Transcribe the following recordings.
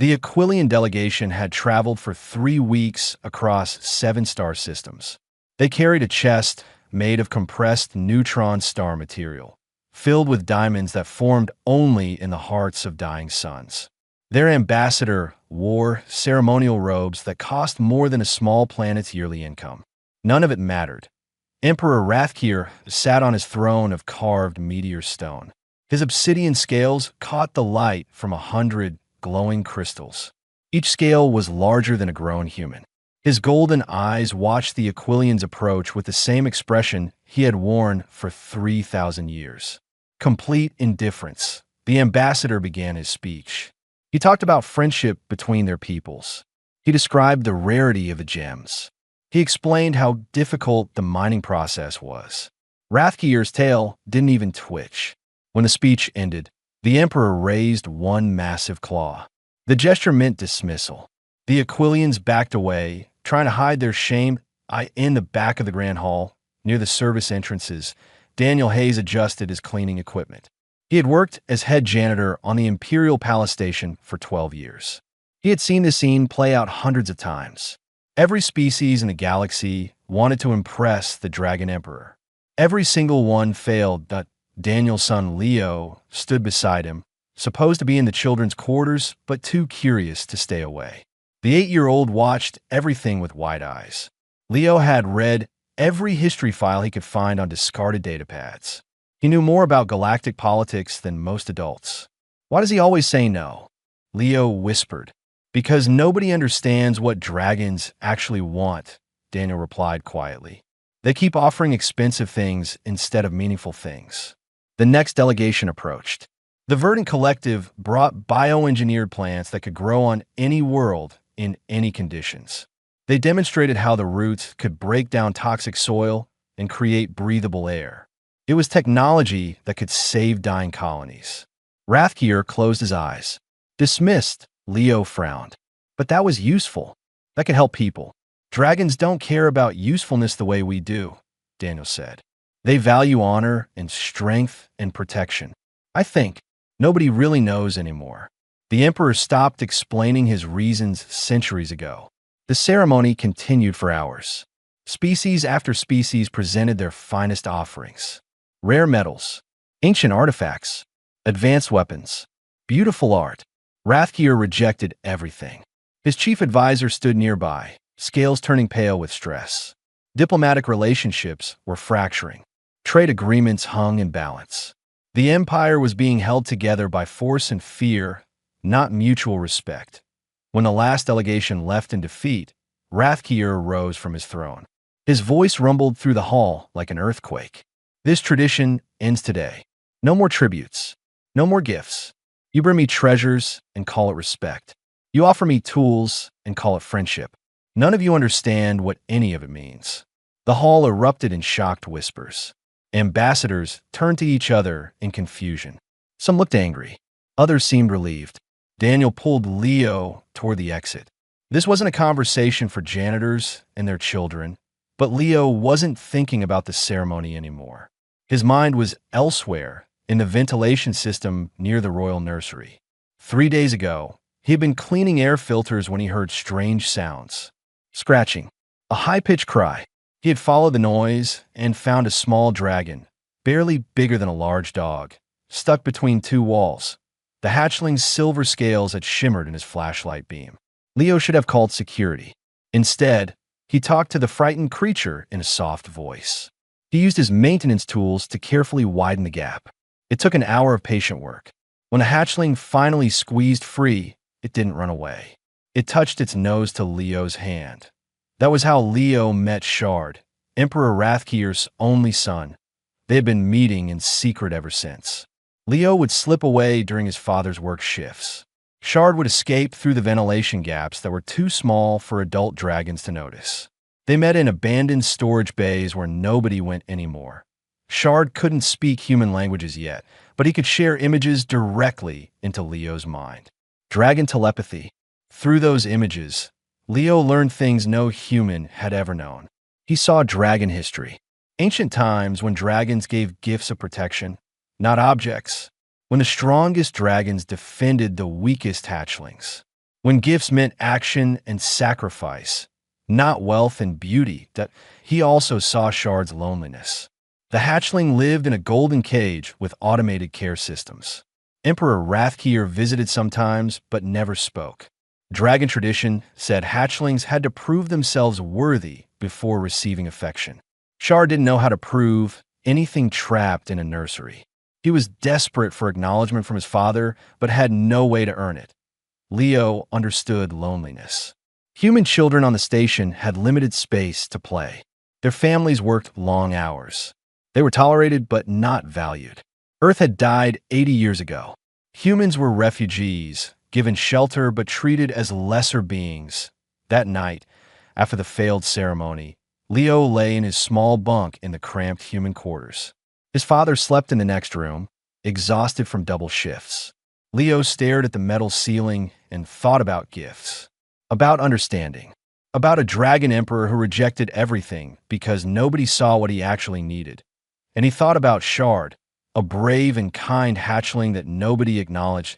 The Aquilian delegation had traveled for 3 weeks across 7 star systems. They carried a chest made of compressed neutron star material, filled with diamonds that formed only in the hearts of dying suns. Their ambassador wore ceremonial robes that cost more than a small planet's yearly income. None of it mattered. Emperor Rathkir sat on his throne of carved meteor stone. His obsidian scales caught the light from 100 glowing crystals. Each scale was larger than a grown human. His golden eyes watched the Aquilians approach with the same expression he had worn for 3,000 years. Complete indifference. The ambassador began his speech. He talked about friendship between their peoples. He described the rarity of the gems. He explained how difficult the mining process was. Rathkir's tail didn't even twitch. When the speech ended, the emperor raised one massive claw. The gesture meant dismissal. The Aquilians backed away, trying to hide their shame. In the back of the Grand Hall, near the service entrances, Daniel Hayes adjusted his cleaning equipment. He had worked as head janitor on the Imperial Palace Station for 12 years. He had seen this scene play out hundreds of times. Every species in the galaxy wanted to impress the Dragon Emperor. Every single one failed. Daniel's son Leo stood beside him, supposed to be in the children's quarters, but too curious to stay away. The 8-year-old watched everything with wide eyes. Leo had read every history file he could find on discarded datapads. He knew more about galactic politics than most adults. Why does he always say no? Leo whispered. Because nobody understands what dragons actually want, Daniel replied quietly. They keep offering expensive things instead of meaningful things. The next delegation approached. The Verdant Collective brought bioengineered plants that could grow on any world in any conditions. They demonstrated how the roots could break down toxic soil and create breathable air. It was technology that could save dying colonies. Rathkir closed his eyes. Dismissed, Leo frowned. But that was useful. That could help people. Dragons don't care about usefulness the way we do, Daniel said. They value honor and strength and protection. I think nobody really knows anymore. The emperor stopped explaining his reasons centuries ago. The ceremony continued for hours. Species after species presented their finest offerings. Rare metals, ancient artifacts, advanced weapons, beautiful art. Rathkir rejected everything. His chief advisor stood nearby, scales turning pale with stress. Diplomatic relationships were fracturing. Trade agreements hung in balance. The empire was being held together by force and fear, not mutual respect. When the last delegation left in defeat, Rathkir rose from his throne. His voice rumbled through the hall like an earthquake. This tradition ends today. No more tributes. No more gifts. You bring me treasures and call it respect. You offer me tools and call it friendship. None of you understand what any of it means. The hall erupted in shocked whispers. Ambassadors turned to each other in confusion. Some looked angry. Others seemed relieved. Daniel pulled Leo toward the exit. This wasn't a conversation for janitors and their children, but Leo wasn't thinking about the ceremony anymore. His mind was elsewhere, in the ventilation system near the royal nursery. 3 days ago, he had been cleaning air filters when he heard strange sounds. Scratching. A high-pitched cry. He had followed the noise and found a small dragon, barely bigger than a large dog, stuck between 2 walls. The hatchling's silver scales had shimmered in his flashlight beam. Leo should have called security. Instead, he talked to the frightened creature in a soft voice. He used his maintenance tools to carefully widen the gap. It took an hour of patient work. When the hatchling finally squeezed free, it didn't run away. It touched its nose to Leo's hand. That was how Leo met Shard, Emperor Rathkir's only son. They had been meeting in secret ever since. Leo would slip away during his father's work shifts. Shard would escape through the ventilation gaps that were too small for adult dragons to notice. They met in abandoned storage bays where nobody went anymore. Shard couldn't speak human languages yet, but he could share images directly into Leo's mind. Dragon telepathy. Through those images, Leo learned things no human had ever known. He saw dragon history. Ancient times when dragons gave gifts of protection, not objects. When the strongest dragons defended the weakest hatchlings. When gifts meant action and sacrifice, not wealth and beauty, that he also saw Shard's loneliness. The hatchling lived in a golden cage with automated care systems. Emperor Wrathkeer visited sometimes, but never spoke. Dragon tradition said hatchlings had to prove themselves worthy before receiving affection. Shard didn't know how to prove anything trapped in a nursery. He was desperate for acknowledgement from his father, but had no way to earn it. Leo understood loneliness. Human children on the station had limited space to play. Their families worked long hours. They were tolerated but not valued. Earth had died 80 years ago. Humans were refugees, given shelter but treated as lesser beings. That night, after the failed ceremony, Leo lay in his small bunk in the cramped human quarters. His father slept in the next room, exhausted from double shifts. Leo stared at the metal ceiling and thought about gifts, about understanding, about a dragon emperor who rejected everything because nobody saw what he actually needed. And he thought about Shard, a brave and kind hatchling that nobody acknowledged.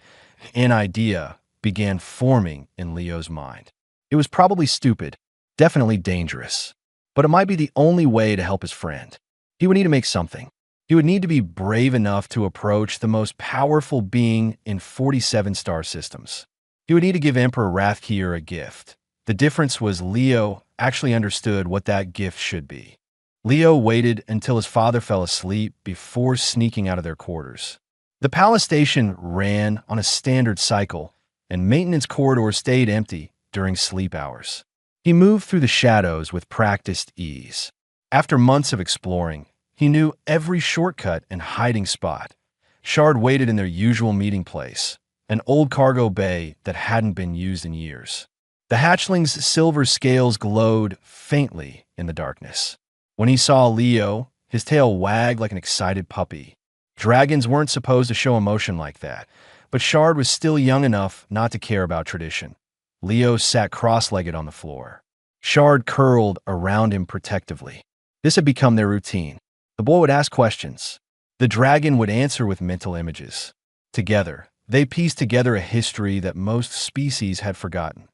An idea began forming in Leo's mind. It was probably stupid, definitely dangerous, but it might be the only way to help his friend. He would need to make something. He would need to be brave enough to approach the most powerful being in 47 star systems. He would need to give Emperor Wrathkeer a gift. The difference was Leo actually understood what that gift should be. Leo waited until his father fell asleep before sneaking out of their quarters. The palace station ran on a standard cycle, and maintenance corridors stayed empty during sleep hours. He moved through the shadows with practiced ease. After months of exploring, he knew every shortcut and hiding spot. Shard waited in their usual meeting place, an old cargo bay that hadn't been used in years. The hatchling's silver scales glowed faintly in the darkness. When he saw Leo, his tail wagged like an excited puppy. Dragons weren't supposed to show emotion like that, but Shard was still young enough not to care about tradition. Leo sat cross-legged on the floor. Shard curled around him protectively. This had become their routine. The boy would ask questions. The dragon would answer with mental images. Together, they pieced together a history that most species had forgotten.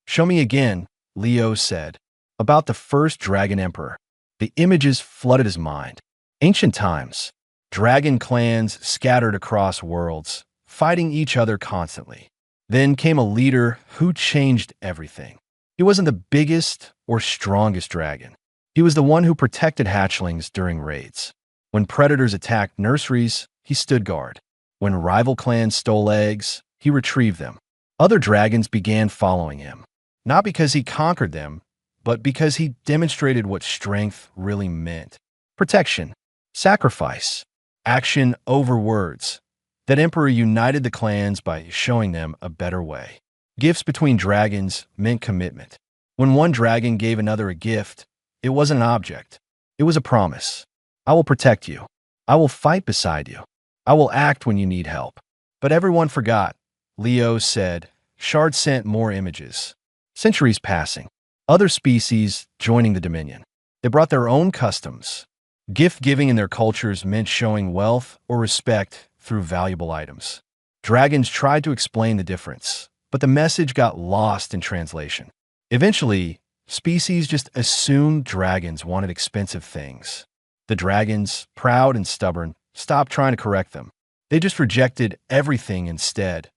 "Show me again," Leo said, "about the first dragon emperor." The images flooded his mind. Ancient times. Dragon clans scattered across worlds, fighting each other constantly. Then came a leader who changed everything. He wasn't the biggest or strongest dragon. He was the one who protected hatchlings during raids. When predators attacked nurseries, he stood guard. When rival clans stole eggs, he retrieved them. Other dragons began following him, not because he conquered them, but because he demonstrated what strength really meant. Protection, sacrifice, action over words. That emperor united the clans by showing them a better way. Gifts between dragons meant commitment. When one dragon gave another a gift, it wasn't an object. It was a promise. I will protect you. I will fight beside you. I will act when you need help. But everyone forgot. Leo said. Shard sent more images. Centuries passing. Other species joining the Dominion. They brought their own customs. Gift-giving in their cultures meant showing wealth or respect through valuable items. Dragons tried to explain the difference, but the message got lost in translation. Eventually, species just assumed dragons wanted expensive things. The dragons, proud and stubborn, stopped trying to correct them. They just rejected everything instead.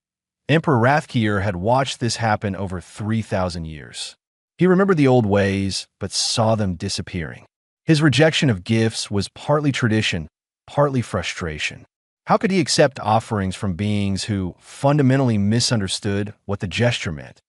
Emperor Wrathkeer had watched this happen over 3,000 years. He remembered the old ways, but saw them disappearing. His rejection of gifts was partly tradition, partly frustration. How could he accept offerings from beings who fundamentally misunderstood what the gesture meant?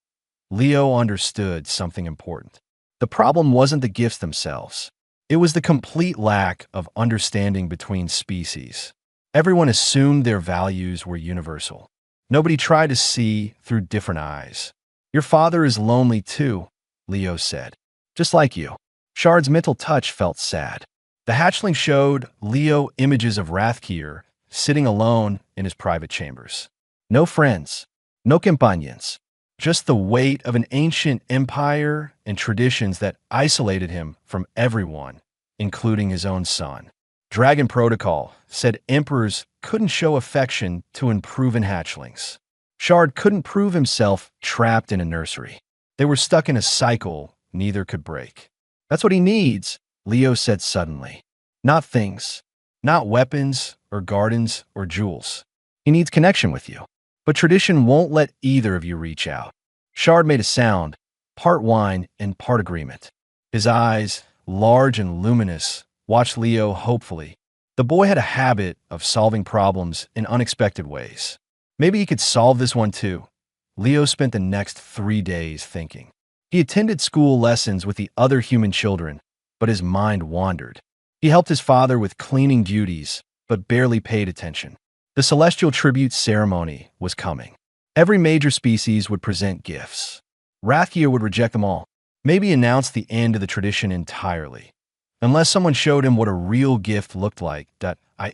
Leo understood something important. The problem wasn't the gifts themselves. It was the complete lack of understanding between species. Everyone assumed their values were universal. Nobody tried to see through different eyes. Your father is lonely too, Leo said. Just like you. Shard's mental touch felt sad. The hatchling showed Leo images of Wrathkeer sitting alone in his private chambers. No friends, no companions, just the weight of an ancient empire and traditions that isolated him from everyone, including his own son. Dragon Protocol said emperors couldn't show affection to unproven hatchlings. Shard couldn't prove himself trapped in a nursery. They were stuck in a cycle neither could break. That's what he needs, Leo said suddenly. Not things, not weapons or gardens or jewels. He needs connection with you. But tradition won't let either of you reach out. Shard made a sound, part whine and part agreement. His eyes, large and luminous, watched Leo hopefully. The boy had a habit of solving problems in unexpected ways. Maybe he could solve this one too. Leo spent the next 3 days thinking. He attended school lessons with the other human children, but his mind wandered. He helped his father with cleaning duties, but barely paid attention. The celestial tribute ceremony was coming. Every major species would present gifts. Rathgear would reject them all, maybe announce the end of the tradition entirely. Unless someone showed him what a real gift looked like,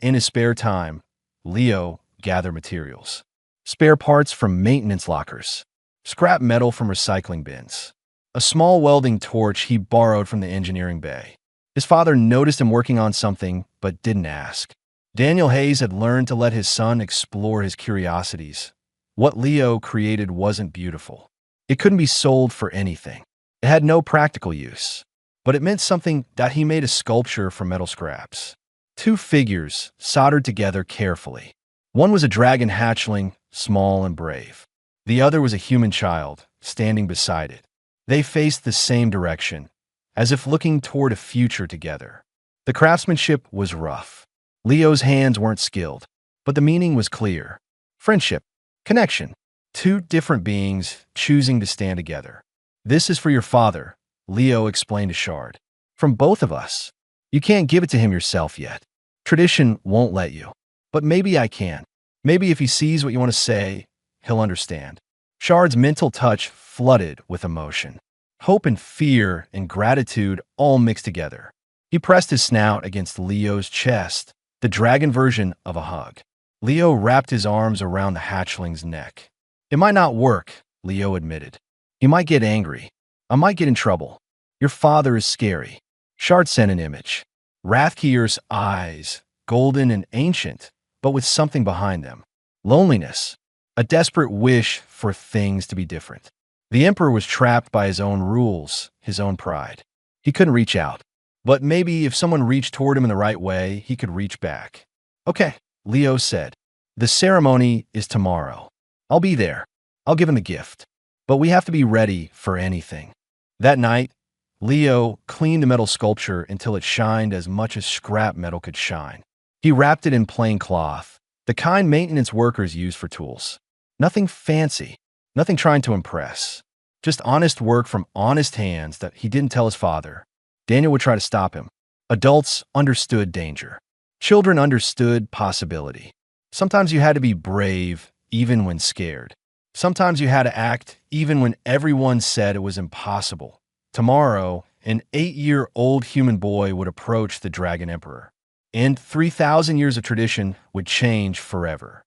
in his spare time, Leo gathered materials. Spare parts from maintenance lockers, scrap metal from recycling bins, a small welding torch he borrowed from the engineering bay. His father noticed him working on something, but didn't ask. Daniel Hayes had learned to let his son explore his curiosities. What Leo created wasn't beautiful. It couldn't be sold for anything. It had no practical use. But it meant something that he made a sculpture from metal scraps. 2 figures soldered together carefully. One was a dragon hatchling, small and brave. The other was a human child, standing beside it. They faced the same direction, as if looking toward a future together. The craftsmanship was rough. Leo's hands weren't skilled, but the meaning was clear. Friendship, connection, 2 different beings choosing to stand together. This is for your father, Leo explained to Shard. From both of us. You can't give it to him yourself yet. Tradition won't let you. But maybe I can. Maybe if he sees what you want to say, he'll understand. Shard's mental touch flooded with emotion. Hope and fear and gratitude all mixed together. He pressed his snout against Leo's chest, the dragon version of a hug. Leo wrapped his arms around the hatchling's neck. It might not work, Leo admitted. He might get angry. I might get in trouble. Your father is scary. Shard sent an image. Rathgear's eyes, golden and ancient, but with something behind them. Loneliness. A desperate wish for things to be different. The Emperor was trapped by his own rules, his own pride. He couldn't reach out. But maybe if someone reached toward him in the right way, he could reach back. Okay, Leo said. The ceremony is tomorrow. I'll be there. I'll give him the gift. But we have to be ready for anything. That night, Leo cleaned the metal sculpture until it shined as much as scrap metal could shine. He wrapped it in plain cloth, the kind maintenance workers use for tools. Nothing fancy, nothing trying to impress. Just honest work from honest hands that he didn't tell his father. Daniel would try to stop him. Adults understood danger. Children understood possibility. Sometimes you had to be brave, even when scared. Sometimes you had to act, even when everyone said it was impossible. Tomorrow, an 8-year-old human boy would approach the Dragon Emperor. And 3,000 years of tradition would change forever.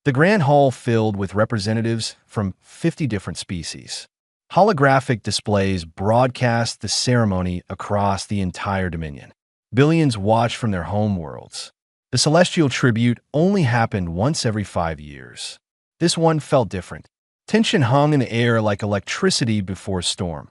The Grand Hall filled with representatives from 50 different species. Holographic displays broadcast the ceremony across the entire Dominion. Billions watched from their home worlds. The celestial tribute only happened once every 5 years. This one felt different. Tension hung in the air like electricity before a storm.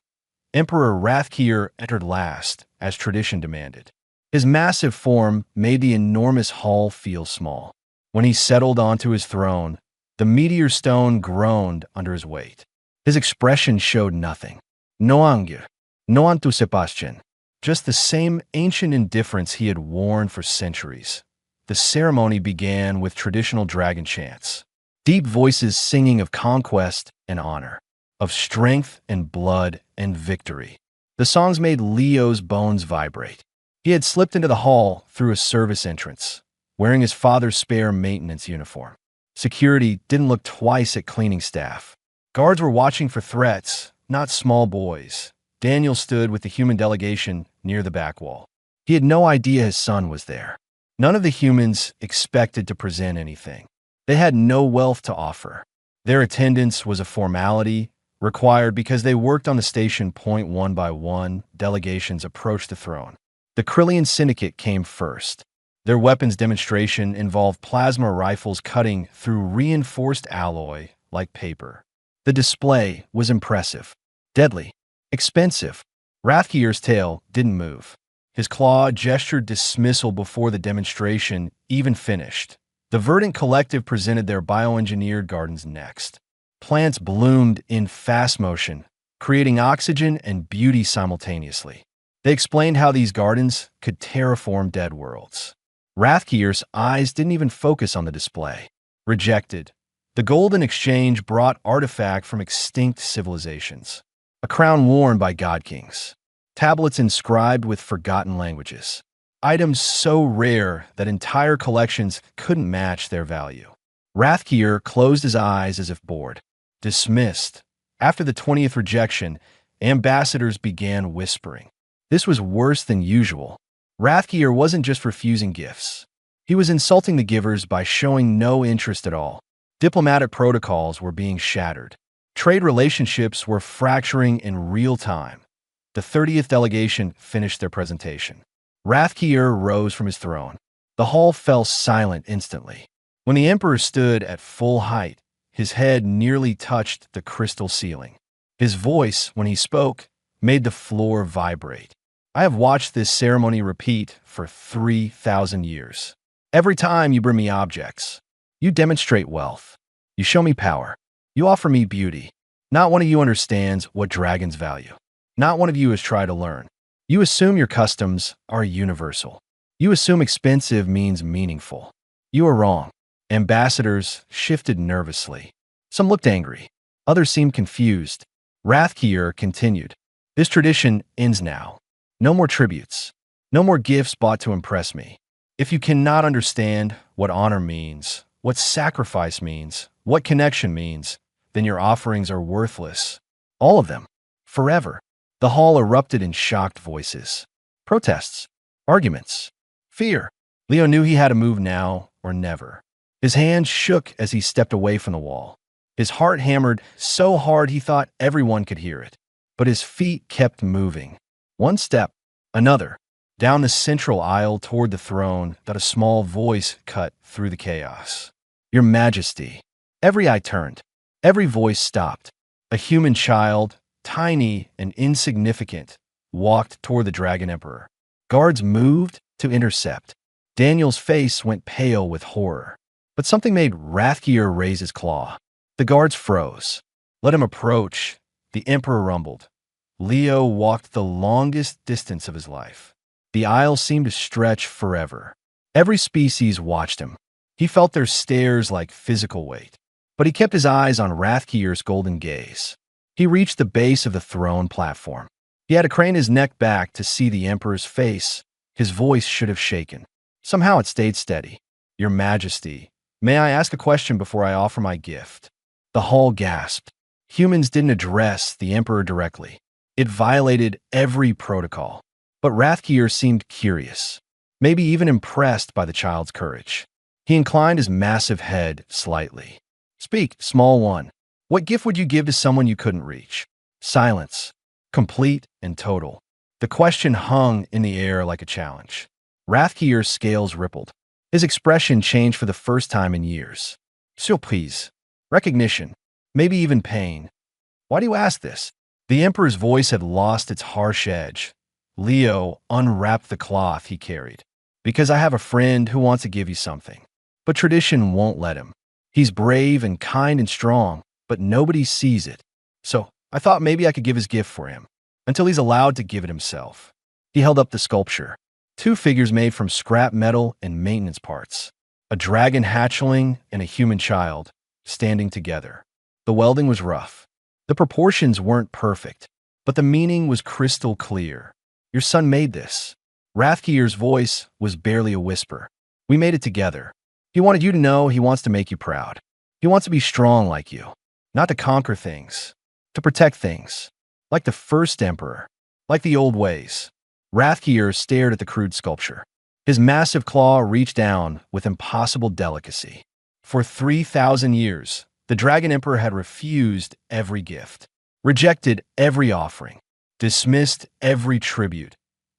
Emperor Rathgear entered last, as tradition demanded. His massive form made the enormous hall feel small. When he settled onto his throne, the meteor stone groaned under his weight. His expression showed nothing. No anger, no entusiasm, just the same ancient indifference he had worn for centuries. The ceremony began with traditional dragon chants. Deep voices singing of conquest and honor, of strength and blood and victory. The songs made Leo's bones vibrate. He had slipped into the hall through a service entrance, wearing his father's spare maintenance uniform. Security didn't look twice at cleaning staff. Guards were watching for threats, not small boys. Daniel stood with the human delegation near the back wall. He had no idea his son was there. None of the humans expected to present anything. They had no wealth to offer. Their attendance was a formality, required because they worked on the station point one by one. Delegations approached the throne. The Krillian Syndicate came first. Their weapons demonstration involved plasma rifles cutting through reinforced alloy, like paper. The display was impressive, deadly, expensive. Rathgear's tail didn't move. His claw gestured dismissal before the demonstration even finished. The Verdant Collective presented their bioengineered gardens next. Plants bloomed in fast motion, creating oxygen and beauty simultaneously. They explained how these gardens could terraform dead worlds. Rathgear's eyes didn't even focus on the display. Rejected. The golden exchange brought artifact from extinct civilizations. A crown worn by god kings. Tablets inscribed with forgotten languages. Items so rare that entire collections couldn't match their value. Rathgear closed his eyes as if bored. Dismissed. After the 20th rejection, ambassadors began whispering. This was worse than usual. Rathgear wasn't just refusing gifts. He was insulting the givers by showing no interest at all. Diplomatic protocols were being shattered. Trade relationships were fracturing in real time. The 30th delegation finished their presentation. Rathgear rose from his throne. The hall fell silent instantly. When the emperor stood at full height, his head nearly touched the crystal ceiling. His voice, when he spoke, made the floor vibrate. I have watched this ceremony repeat for 3,000 years. Every time you bring me objects, you demonstrate wealth. You show me power. You offer me beauty. Not one of you understands what dragons value. Not one of you has tried to learn. You assume your customs are universal. You assume expensive means meaningful. You are wrong. Ambassadors shifted nervously. Some looked angry. Others seemed confused. Rathgear continued. This tradition ends now. No more tributes. No more gifts bought to impress me. If you cannot understand what honor means, what sacrifice means, what connection means, then your offerings are worthless. All of them. Forever. The hall erupted in shocked voices. Protests. Arguments. Fear. Leo knew he had to move now or never. His hands shook as he stepped away from the wall. His heart hammered so hard he thought everyone could hear it. But his feet kept moving. One step, another, down the central aisle toward the throne that a small voice cut through the chaos. Your Majesty. Every eye turned. Every voice stopped. A human child, tiny and insignificant, walked toward the Dragon Emperor. Guards moved to intercept. Daniel's face went pale with horror. But something made Rathgear raise his claw. The guards froze. Let him approach, the Emperor rumbled. Leo walked the longest distance of his life. The aisle seemed to stretch forever. Every species watched him. He felt their stares like physical weight. But he kept his eyes on Rathgear's golden gaze. He reached the base of the throne platform. He had to crane his neck back to see the Emperor's face. His voice should have shaken. Somehow it stayed steady. Your Majesty, may I ask a question before I offer my gift? The hall gasped. Humans didn't address the Emperor directly. It violated every protocol. But Rathgear seemed curious, maybe even impressed by the child's courage. He inclined his massive head slightly. Speak, small one. What gift would you give to someone you couldn't reach? Silence, complete and total. The question hung in the air like a challenge. Rathgear's scales rippled. His expression changed for the first time in years. Surprise, recognition, maybe even pain. Why do you ask this? The Emperor's voice had lost its harsh edge. Leo unwrapped the cloth he carried. Because I have a friend who wants to give you something. But tradition won't let him. He's brave and kind and strong, but nobody sees it. So I thought maybe I could give his gift for him, until he's allowed to give it himself. He held up the sculpture. Two figures made from scrap metal and maintenance parts. A dragon hatchling and a human child, standing together. The welding was rough. The proportions weren't perfect, but the meaning was crystal clear. Your son made this. Rathgear's voice was barely a whisper. We made it together. He wanted you to know he wants to make you proud. He wants to be strong like you. Not to conquer things. To protect things. Like the first emperor. Like the old ways. Rathgear stared at the crude sculpture. His massive claw reached down with impossible delicacy. For 3,000 years, the Dragon Emperor had refused every gift. Rejected every offering. Dismissed every tribute.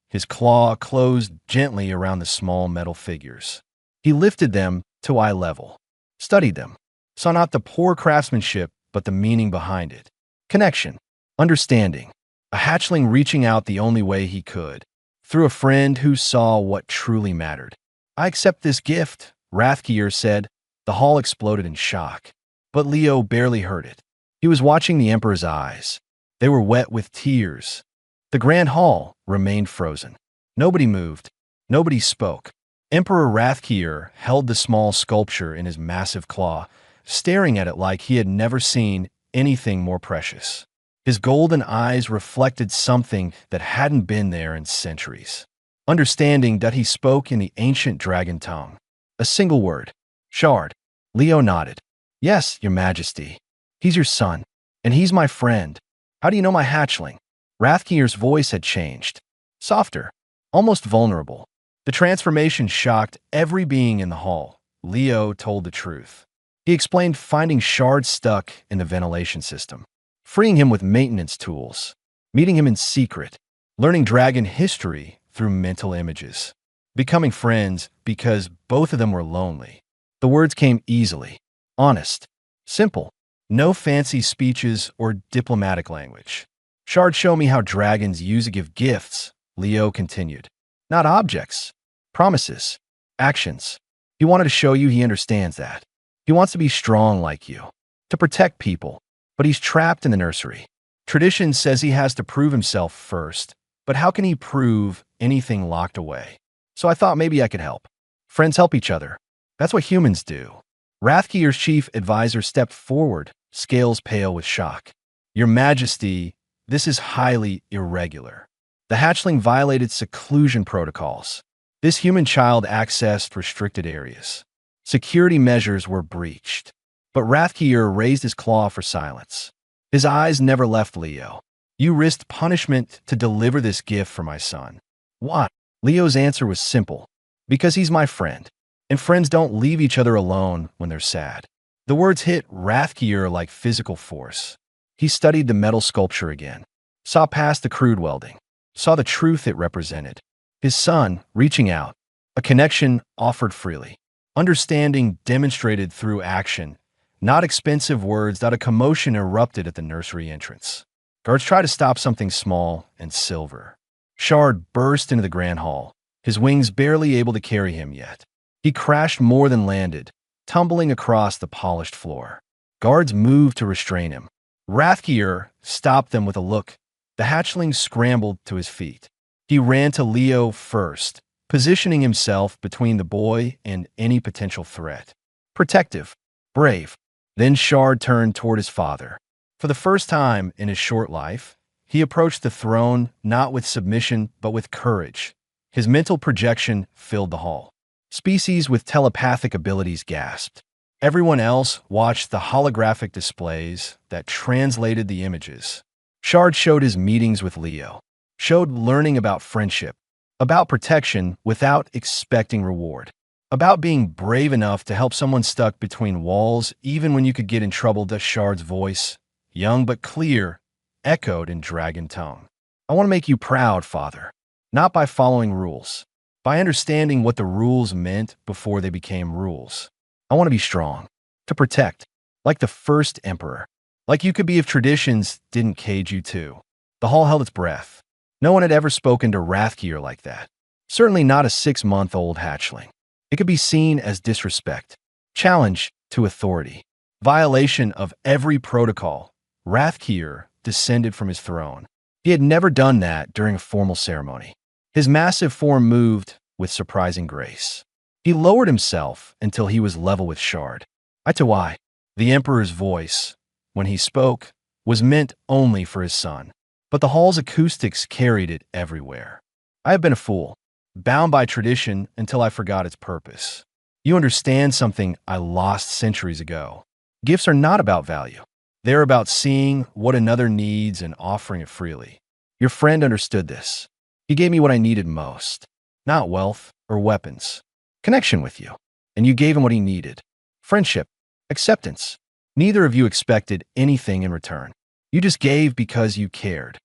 His claw closed gently around the small metal figures. He lifted them to eye level, studied them. saw not the poor craftsmanship, but the meaning behind it. Connection, understanding, a hatchling reaching out the only way he could, through a friend who saw what truly mattered. I accept this gift, Rathkier said. The hall exploded in shock. But Leo barely heard it. He was watching the Emperor's eyes. They were wet with tears. The Grand Hall remained frozen. Nobody moved. Nobody spoke. Emperor Rathkier held the small sculpture in his massive claw, staring at it like he had never seen anything more precious. His golden eyes reflected something that hadn't been there in centuries. Understanding that he spoke in the ancient dragon tongue. A single word. Shard. Leo nodded. Yes, your majesty. He's your son, and he's my friend. How do you know my hatchling? Rathkier's voice had changed. Softer. Almost vulnerable. The transformation shocked every being in the hall. Leo told the truth. He explained finding Shard stuck in the ventilation system, freeing him with maintenance tools, meeting him in secret, learning dragon history through mental images, becoming friends because both of them were lonely. The words came easily, honest, simple, no fancy speeches or diplomatic language. Shard showed me how dragons use to give gifts, Leo continued. Not objects, promises, actions. He wanted to show you he understands that. He wants to be strong like you, to protect people, but he's trapped in the nursery. Tradition says he has to prove himself first, but how can he prove anything locked away? So I thought maybe I could help. Friends help each other. That's what humans do. Rathkier's chief advisor stepped forward, scales pale with shock. Your Majesty, this is highly irregular. The hatchling violated seclusion protocols. This human child accessed restricted areas. Security measures were breached. But Rathkier raised his claw for silence. His eyes never left Leo. You risked punishment to deliver this gift for my son. Why? Leo's answer was simple. Because he's my friend. And friends don't leave each other alone when they're sad. The words hit Rathkier like physical force. He studied the metal sculpture again. Saw past the crude welding. Saw the truth it represented. His son, reaching out. A connection offered freely. Understanding demonstrated through action. Not expensive words. That a commotion erupted at the nursery entrance. Guards tried to stop something small and silver. Shard burst into the grand hall, his wings barely able to carry him yet. He crashed more than landed, tumbling across the polished floor. Guards moved to restrain him. Rathkier stopped them with a look. The hatchling scrambled to his feet. He ran to Leo first, positioning himself between the boy and any potential threat. Protective, brave. Then Shard turned toward his father. For the first time in his short life, he approached the throne not with submission but with courage. His mental projection filled the hall. Species with telepathic abilities gasped. Everyone else watched the holographic displays that translated the images. Shard showed his meetings with Leo, showed learning about friendship, about protection without expecting reward, about being brave enough to help someone stuck between walls even when you could get in trouble. The Shard's voice, young but clear, echoed in dragon tongue. I want to make you proud, Father, not by following rules, by understanding what the rules meant before they became rules. I want to be strong, to protect, like the first emperor, like you could be if traditions didn't cage you too. The hall held its breath. No one had ever spoken to Rathkier like that. Certainly not a 6-month-old hatchling. It could be seen as disrespect, challenge to authority, violation of every protocol. Rathkier descended from his throne. He had never done that during a formal ceremony. His massive form moved with surprising grace. He lowered himself until he was level with Shard. Eye to eye. The Emperor's voice, when he spoke, was meant only for his son. But the hall's acoustics carried it everywhere. I have been a fool, bound by tradition until I forgot its purpose. You understand something I lost centuries ago. Gifts are not about value. They're about seeing what another needs and offering it freely. Your friend understood this. He gave me what I needed most. Not wealth or weapons. Connection with you. And you gave him what he needed. Friendship. Acceptance. Neither of you expected anything in return. You just gave because you cared.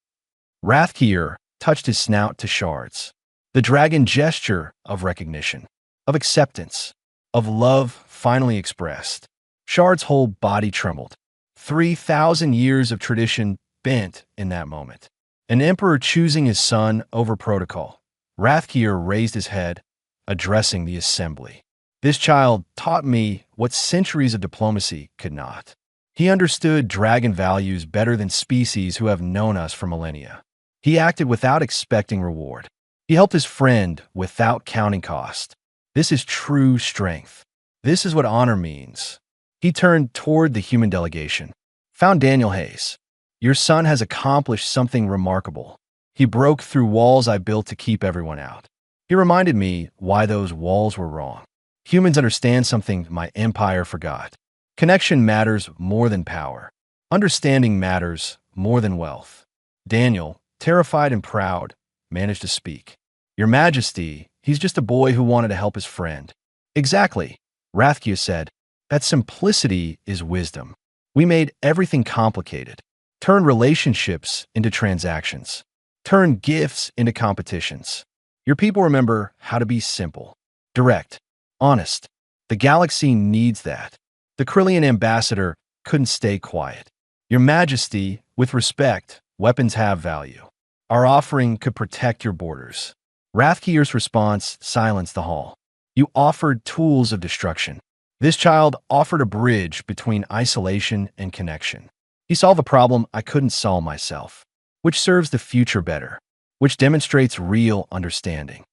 Rathkier touched his snout to Shard's. The dragon gesture of recognition, of acceptance, of love finally expressed. Shard's whole body trembled. 3,000 years of tradition bent in that moment. An emperor choosing his son over protocol. Rathkier raised his head, addressing the assembly. This child taught me what centuries of diplomacy could not. He understood dragon values better than species who have known us for millennia. He acted without expecting reward. He helped his friend without counting cost. This is true strength. This is what honor means. He turned toward the human delegation. Found Daniel Hayes. Your son has accomplished something remarkable. He broke through walls I built to keep everyone out. He reminded me why those walls were wrong. Humans understand something my empire forgot. Connection matters more than power. Understanding matters more than wealth. Daniel, terrified and proud, managed to speak. Your Majesty, he's just a boy who wanted to help his friend. Exactly, Rathkia said. That simplicity is wisdom. We made everything complicated. Turned relationships into transactions. Turned gifts into competitions. Your people remember how to be simple, direct, honest. The galaxy needs that. The Krillian ambassador couldn't stay quiet. Your Majesty, with respect, weapons have value. Our offering could protect your borders. Rathkier's response silenced the hall. You offered tools of destruction. This child offered a bridge between isolation and connection. He solved a problem I couldn't solve myself, which serves the future better, which demonstrates real understanding.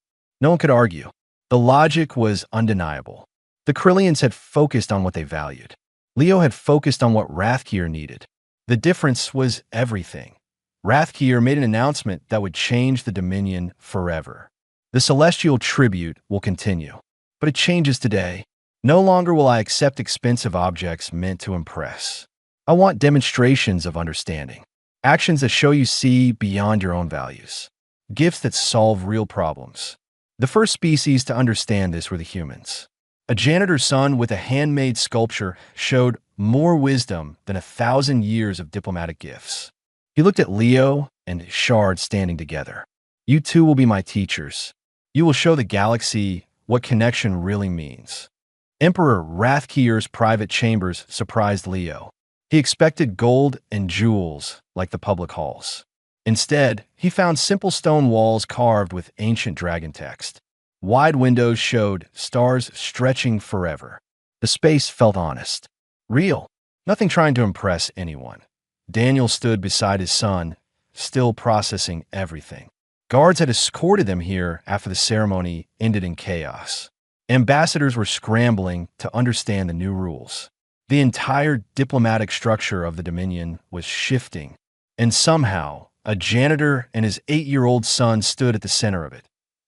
No one could argue. The logic was undeniable. The Krillians had focused on what they valued. Leo had focused on what Rathkier needed. The difference was everything. Rathkier made an announcement that would change the Dominion forever. The celestial tribute will continue, but it changes today. No longer will I accept expensive objects meant to impress. I want demonstrations of understanding, actions that show you see beyond your own values, gifts that solve real problems. The first species to understand this were the humans. A janitor's son with a handmade sculpture showed more wisdom than 1,000 years of diplomatic gifts. He looked at Leo and Shard standing together. You two will be my teachers. You will show the galaxy what connection really means. Emperor Rathkier's private chambers surprised Leo. He expected gold and jewels like the public halls. Instead, he found simple stone walls carved with ancient dragon text. Wide windows showed stars stretching forever. The space felt honest, real, nothing trying to impress anyone. Daniel stood beside his son, still processing everything. Guards had escorted them here after the ceremony ended in chaos. Ambassadors were scrambling to understand the new rules. The entire diplomatic structure of the Dominion was shifting, and somehow, a janitor and his 8-year-old son stood at the center of it.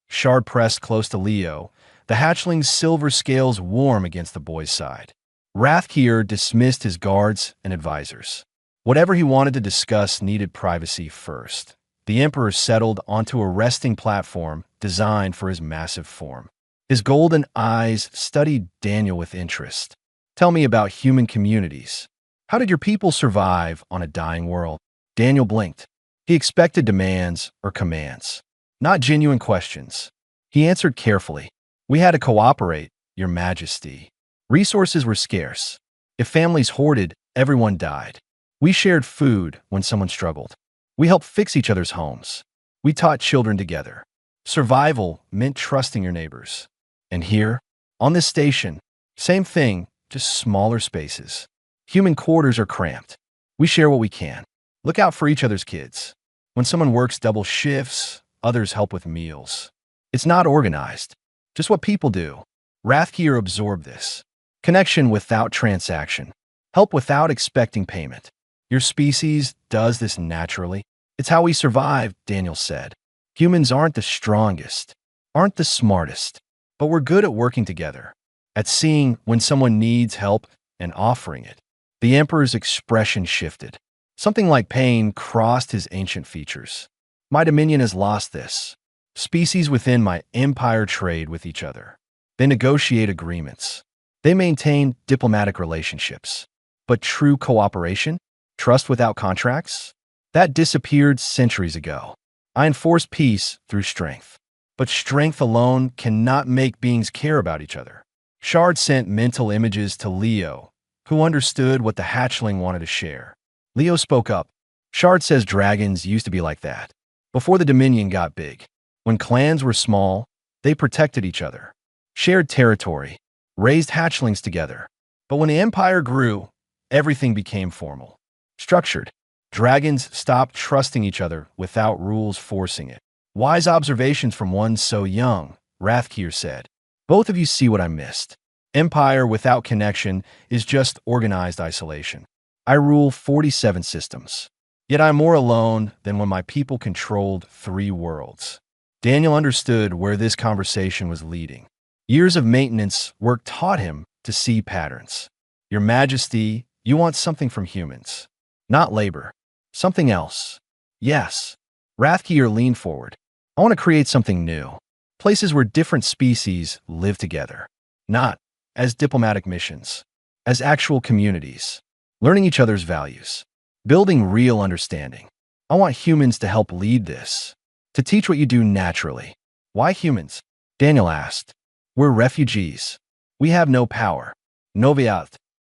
Shard pressed close to Leo, the hatchling's silver scales warm against the boy's side. Rathkier dismissed his guards and advisors. Whatever he wanted to discuss needed privacy first. The Emperor settled onto a resting platform designed for his massive form. His golden eyes studied Daniel with interest. Tell me about human communities. How did your people survive on a dying world? Daniel blinked. He expected demands or commands, not genuine questions. He answered carefully. We had to cooperate, Your Majesty. Resources were scarce. If families hoarded, everyone died. We shared food when someone struggled. We helped fix each other's homes. We taught children together. Survival meant trusting your neighbors. And here, on this station, same thing, just smaller spaces. Human quarters are cramped. We share what we can. Look out for each other's kids. When someone works double shifts, others help with meals. It's not organized, just what people do. Rathkier absorbed this. Connection without transaction. Help without expecting payment. Your species does this naturally. It's how we survive, Daniel said. Humans aren't the strongest, aren't the smartest, but we're good at working together, at seeing when someone needs help and offering it. The Emperor's expression shifted. Something like pain crossed his ancient features. My dominion has lost this. Species within my empire trade with each other. They negotiate agreements. They maintain diplomatic relationships. But true cooperation? Trust without contracts? That disappeared centuries ago. I enforce peace through strength. But strength alone cannot make beings care about each other. Shard sent mental images to Leo, who understood what the hatchling wanted to share. Leo spoke up. Shard says dragons used to be like that. Before the Dominion got big, when clans were small, they protected each other, shared territory, raised hatchlings together. But when the Empire grew, everything became formal, structured. Dragons stopped trusting each other without rules forcing it. Wise observations from one so young, Rathkier said. Both of you see what I missed. Empire without connection is just organized isolation. I rule 47 systems. Yet I'm more alone than when my people controlled 3 worlds. Daniel understood where this conversation was leading. Years of maintenance work taught him to see patterns. Your Majesty, you want something from humans. Not labor. Something else. Yes. Rathkier leaned forward. I want to create something new. Places where different species live together. Not as diplomatic missions. As actual communities. Learning each other's values. Building real understanding. I want humans to help lead this. To teach what you do naturally. Why humans? Daniel asked. We're refugees. We have no power. Noviat.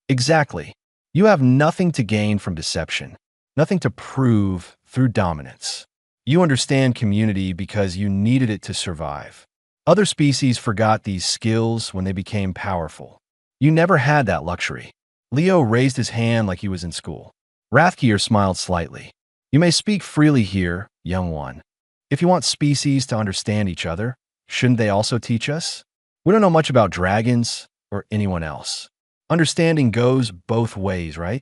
Exactly. You have nothing to gain from deception. Nothing to prove through dominance. You understand community because you needed it to survive. Other species forgot these skills when they became powerful. You never had that luxury. Leo raised his hand like he was in school. Rathkier smiled slightly. You may speak freely here, young one. If you want species to understand each other, shouldn't they also teach us? We don't know much about dragons or anyone else. Understanding goes both ways, right?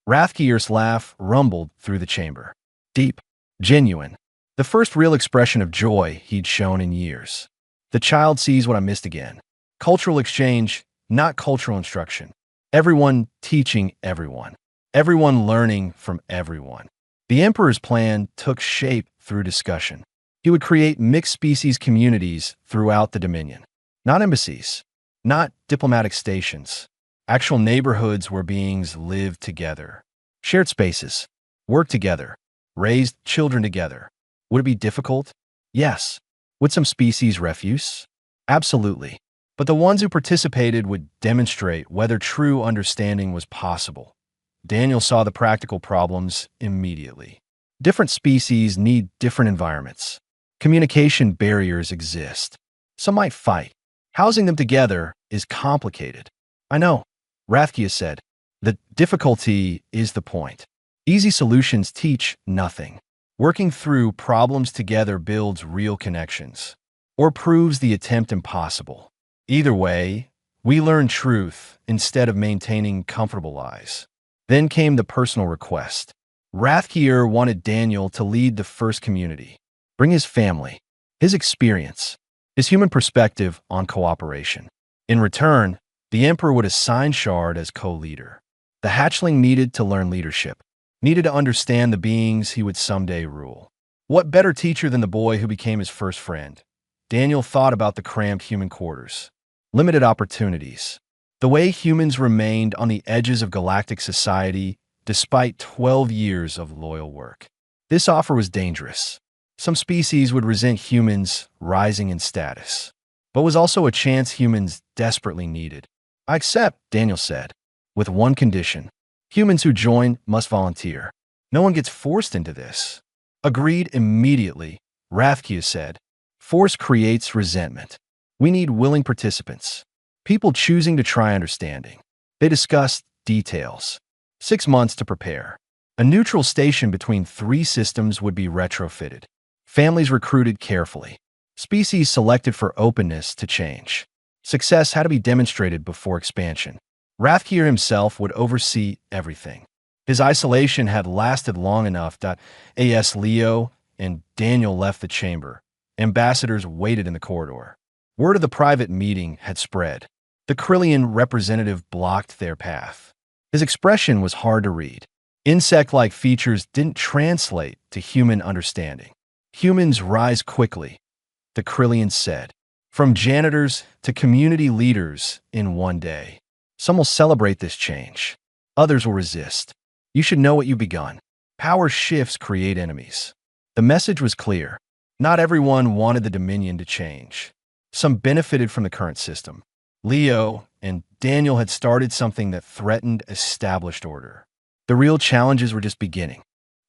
Rathkier's laugh rumbled through the chamber. Deep, genuine. The first real expression of joy he'd shown in years. The child sees what I missed again. Cultural exchange, not cultural instruction. Everyone teaching everyone. Everyone learning from everyone. The Emperor's plan took shape through discussion. He would create mixed-species communities throughout the Dominion. Not embassies. Not diplomatic stations. Actual neighborhoods where beings lived together. Shared spaces. Worked together. Raised children together. Would it be difficult? Yes. Would some species refuse? Absolutely. But the ones who participated would demonstrate whether true understanding was possible. Daniel saw the practical problems immediately. Different species need different environments. Communication barriers exist. Some might fight. Housing them together is complicated. I know, Rathkier said. The difficulty is the point. Easy solutions teach nothing. Working through problems together builds real connections, or proves the attempt impossible. Either way, we learn truth instead of maintaining comfortable lies. Then came the personal request. Rathkier wanted Daniel to lead the first community, bring his family, his experience, his human perspective on cooperation. In return, the Emperor would assign Shard as co-leader. The hatchling needed to learn leadership, needed to understand the beings he would someday rule. What better teacher than the boy who became his first friend? Daniel thought about the cramped human quarters, limited opportunities, the way humans remained on the edges of galactic society despite 12 years of loyal work. This offer was dangerous. Some species would resent humans rising in status, but was also a chance humans desperately needed. I accept, Daniel said, with one condition. Humans who join must volunteer. No one gets forced into this. Agreed immediately, Rathkier said. Force creates resentment. We need willing participants. People choosing to try understanding. They discussed details. 6 months to prepare. A neutral station between 3 systems would be retrofitted. Families recruited carefully. Species selected for openness to change. Success had to be demonstrated before expansion. Rathkier himself would oversee everything. His isolation had lasted long enough that as Leo and Daniel left the chamber, ambassadors waited in the corridor. Word of the private meeting had spread. The Krillian representative blocked their path. His expression was hard to read. Insect-like features didn't translate to human understanding. Humans rise quickly, the Krillian said. From janitors to community leaders in one day. Some will celebrate this change. Others will resist. You should know what you've begun. Power shifts create enemies. The message was clear. Not everyone wanted the Dominion to change. Some benefited from the current system. Leo and Daniel had started something that threatened established order. The real challenges were just beginning.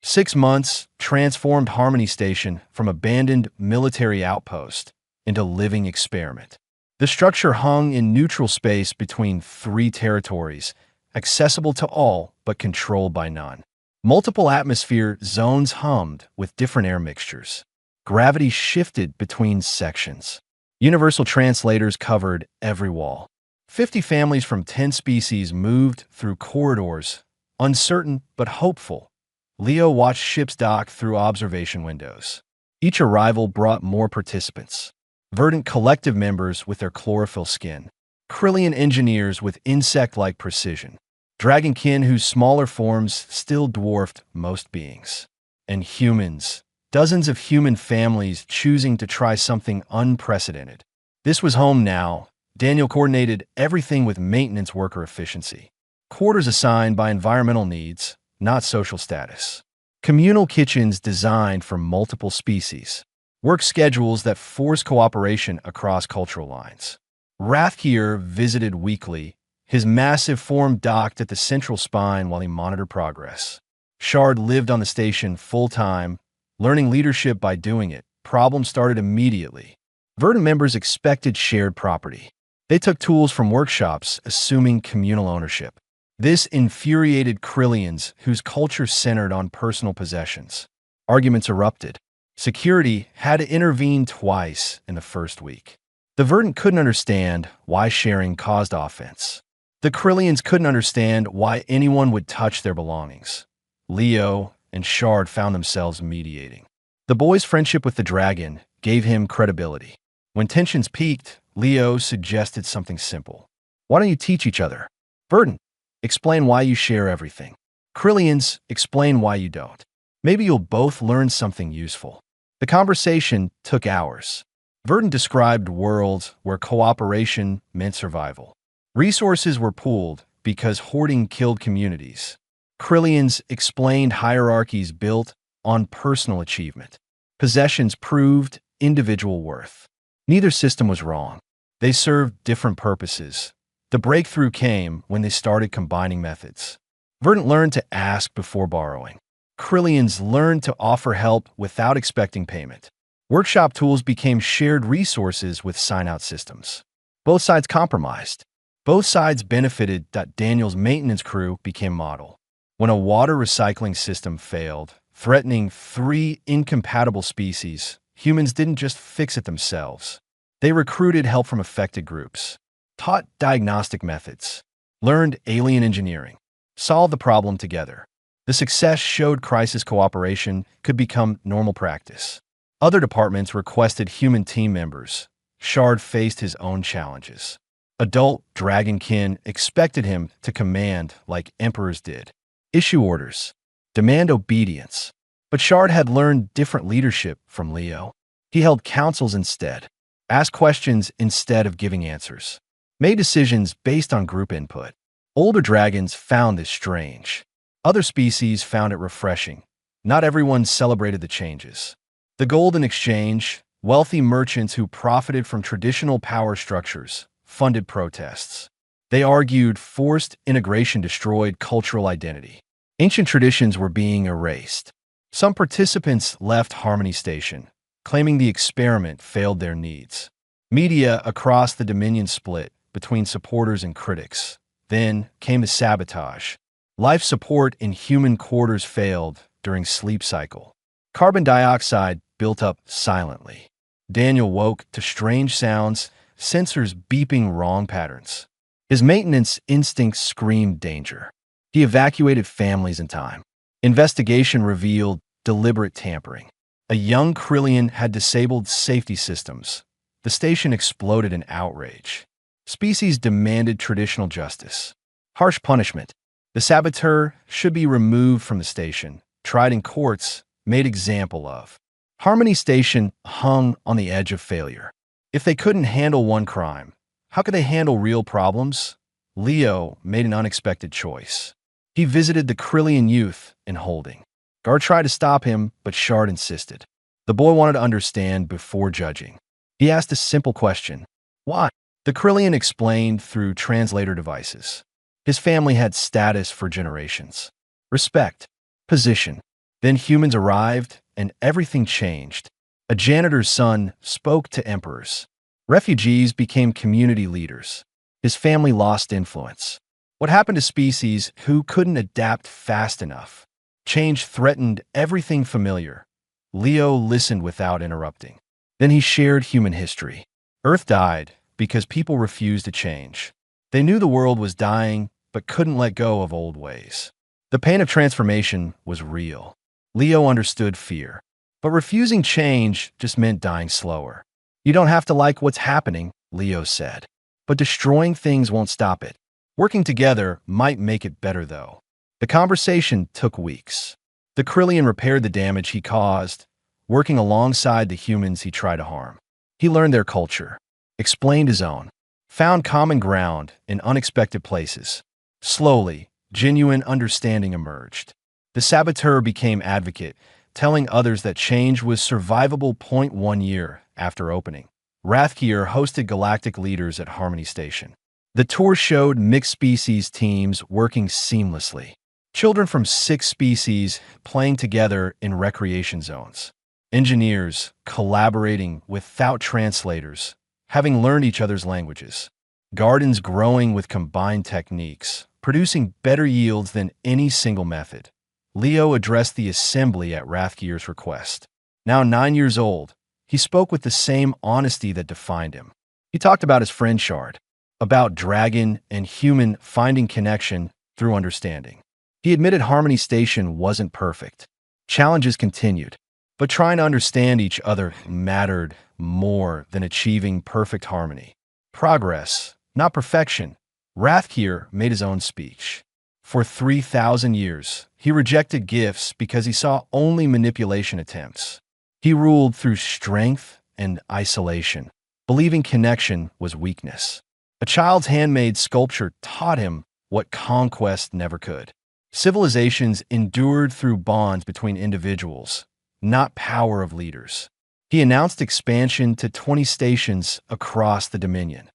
6 months transformed Harmony Station from abandoned military outpost into living experiment. The structure hung in neutral space between three territories, accessible to all but controlled by none. Multiple atmosphere zones hummed with different air mixtures. Gravity shifted between sections. Universal translators covered every wall. 50 families from 10 species moved through corridors, uncertain but hopeful. Leo watched ships dock through observation windows. Each arrival brought more participants. Verdant collective members with their chlorophyll skin. Krillian engineers with insect-like precision. Dragonkin whose smaller forms still dwarfed most beings. And humans. Dozens of human families choosing to try something unprecedented. This was home now. Daniel coordinated everything with maintenance worker efficiency. Quarters assigned by environmental needs, not social status. Communal kitchens designed for multiple species. Work schedules that force cooperation across cultural lines. Rathkier visited weekly. His massive form docked at the central spine while he monitored progress. Shard lived on the station full-time, learning leadership by doing it. Problems started immediately. Verdant members expected shared property. They took tools from workshops, assuming communal ownership. This infuriated Krillians, whose culture centered on personal possessions. Arguments erupted. Security had to intervene twice in the first week. The Verdant couldn't understand why sharing caused offense. The Krillians couldn't understand why anyone would touch their belongings. Leo and Shard found themselves mediating. The boy's friendship with the dragon gave him credibility. When tensions peaked, Leo suggested something simple. Why don't you teach each other? Verdant, explain why you share everything. Krillians, explain why you don't. Maybe you'll both learn something useful. The conversation took hours. Verdant described worlds where cooperation meant survival. Resources were pooled because hoarding killed communities. Krillians explained hierarchies built on personal achievement. Possessions proved individual worth. Neither system was wrong. They served different purposes. The breakthrough came when they started combining methods. Verdant learned to ask before borrowing. Krillians learned to offer help without expecting payment. Workshop tools became shared resources with sign-out systems. Both sides compromised. Both sides benefited. Daniel's maintenance crew became model. When a water recycling system failed, threatening 3 incompatible species, humans didn't just fix it themselves. They recruited help from affected groups, taught diagnostic methods, learned alien engineering, solved the problem together. The success showed crisis cooperation could become normal practice. Other departments requested human team members. Shard faced his own challenges. Adult Dragonkin expected him to command like emperors did. Issue orders. Demand obedience. But Shard had learned different leadership from Leo. He held councils instead. Asked questions instead of giving answers. Made decisions based on group input. Older dragons found this strange. Other species found it refreshing. Not everyone celebrated the changes. The Golden Exchange, wealthy merchants who profited from traditional power structures, funded protests. They argued forced integration destroyed cultural identity. Ancient traditions were being erased. Some participants left Harmony Station, claiming the experiment failed their needs. Media across the Dominion split between supporters and critics. Then came the sabotage. Life support in human quarters failed during sleep cycle. Carbon dioxide built up silently. Daniel woke to strange sounds, sensors beeping wrong patterns. His maintenance instincts screamed danger. He evacuated families in time. Investigation revealed deliberate tampering. A young Krillian had disabled safety systems. The station exploded in outrage. Species demanded traditional justice. Harsh punishment. The saboteur should be removed from the station, tried in courts, made example of. Harmony Station hung on the edge of failure. If they couldn't handle one crime, how could they handle real problems? Leo made an unexpected choice. He visited the Krillian youth in holding. Guard tried to stop him, but Shard insisted. The boy wanted to understand before judging. He asked a simple question. Why? The Krillian explained through translator devices. His family had status for generations. Respect. Position. Then humans arrived, and everything changed. A janitor's son spoke to emperors. Refugees became community leaders. His family lost influence. What happened to species who couldn't adapt fast enough? Change threatened everything familiar. Leo listened without interrupting. Then he shared human history. Earth died because people refused to change. They knew the world was dying, but couldn't let go of old ways. The pain of transformation was real. Leo understood fear. But refusing change just meant dying slower. You don't have to like what's happening, Leo said. But destroying things won't stop it. Working together might make it better, though. The conversation took weeks. The Krillian repaired the damage he caused, working alongside the humans he tried to harm. He learned their culture, explained his own, found common ground in unexpected places. Slowly, genuine understanding emerged. The saboteur became advocate, telling others that change was survivable. 1 year after opening, Rathkier hosted galactic leaders at Harmony Station. The tour showed mixed species teams working seamlessly. Children from 6 species playing together in recreation zones. Engineers collaborating without translators, having learned each other's languages. Gardens growing with combined techniques, producing better yields than any single method. Leo addressed the assembly at Rathkier's request. Now 9 years old, he spoke with the same honesty that defined him. He talked about his friend Shard, about dragon and human finding connection through understanding. He admitted Harmony Station wasn't perfect. Challenges continued, but trying to understand each other mattered more than achieving perfect harmony. Progress, not perfection. Rathkier made his own speech. For 3,000 years, he rejected gifts because he saw only manipulation attempts. He ruled through strength and isolation, believing connection was weakness. A child's handmade sculpture taught him what conquest never could. Civilizations endured through bonds between individuals, not power of leaders. He announced expansion to 20 stations across the Dominion.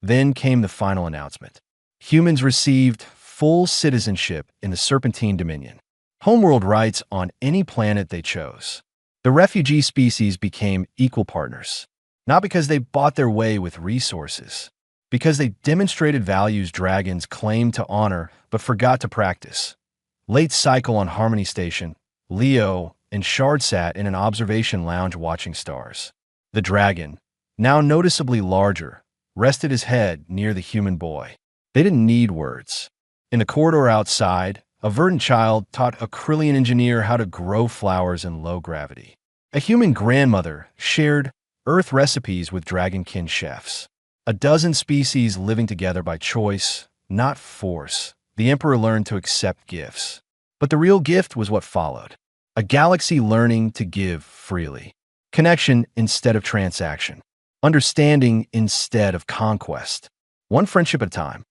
Then came the final announcement. Humans received full citizenship in the Serpentine Dominion, homeworld rights on any planet they chose. The refugee species became equal partners, not because they bought their way with resources, because they demonstrated values dragons claimed to honor but forgot to practice. Late cycle on Harmony Station, Leo and Shard sat in an observation lounge watching stars. The dragon, now noticeably larger, rested his head near the human boy. They didn't need words. In the corridor outside, a verdant child taught a Krillian engineer how to grow flowers in low gravity. A human grandmother shared Earth recipes with dragonkin chefs. A dozen species living together by choice, not force. The Emperor learned to accept gifts. But the real gift was what followed. A galaxy learning to give freely. Connection instead of transaction. Understanding instead of conquest. One friendship at a time.